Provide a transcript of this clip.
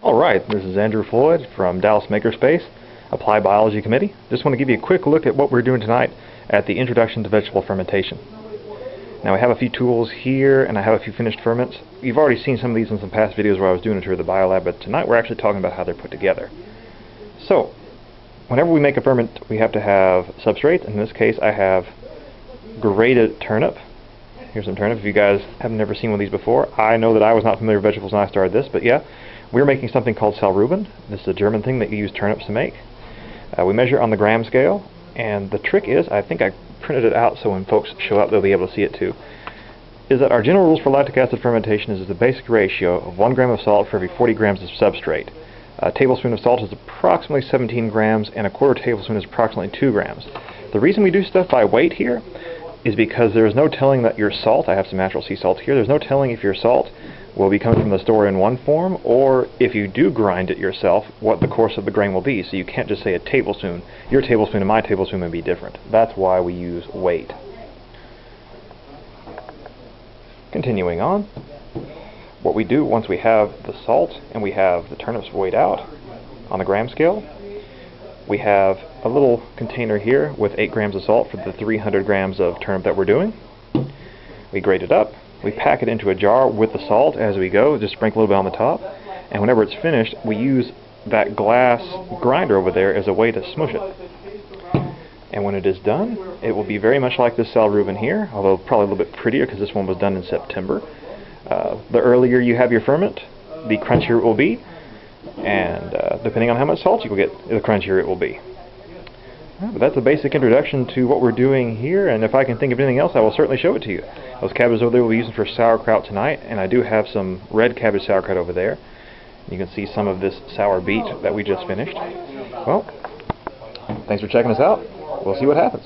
Alright, this is Andrew Floyd from Dallas Makerspace, Applied Biology Committee. Just want to give you a quick look at what we're doing tonight at the Introduction to Vegetable Fermentation. Now I have a few tools here and I have a few finished ferments. You've already seen some of these in some past videos where I was doing a tour of the biolab, but tonight we're actually talking about how they're put together. So, whenever we make a ferment we have to have substrate. In this case I have grated turnip. Here's some turnip. If you guys have never seen one of these before, I know that I was not familiar with vegetables when I started this, but yeah. We're making something called sauerruben. This is a German thing that you use turnips to make. We measure on the gram scale, and the trick is, I think I printed it out so when folks show up they'll be able to see it too, is that our general rules for lactic acid fermentation is the basic ratio of 1 gram of salt for every 40 grams of substrate. A tablespoon of salt is approximately 17 grams, and a quarter tablespoon is approximately 2 grams. The reason we do stuff by weight here is because there is no telling that your salt, I have some natural sea salt here, there's no telling if your salt will be coming from the store in one form, or if you do grind it yourself, what the course of the grain will be. So you can't just say a tablespoon. Your tablespoon and my tablespoon may be different. That's why we use weight. Continuing on, what we do once we have the salt and we have the turnips weighed out on the gram scale, we have a little container here with 8 grams of salt for the 300 grams of turnip that we're doing. We grate it up. We pack it into a jar with the salt as we go, just sprinkle a little bit on the top, and whenever it's finished we use that glass grinder over there as a way to smush it. And when it is done, it will be very much like this sauerruben here, although probably a little bit prettier because this one was done in September. The earlier you have your ferment, the crunchier it will be, and depending on how much salt you will get, the crunchier it will be. But that's a basic introduction to what we're doing here, and if I can think of anything else I will certainly show it to you. Those cabbages over there we'll be using for sauerkraut tonight, and I do have some red cabbage sauerkraut over there. You can see some of this sour beet that we just finished. Well, thanks for checking us out. We'll see what happens.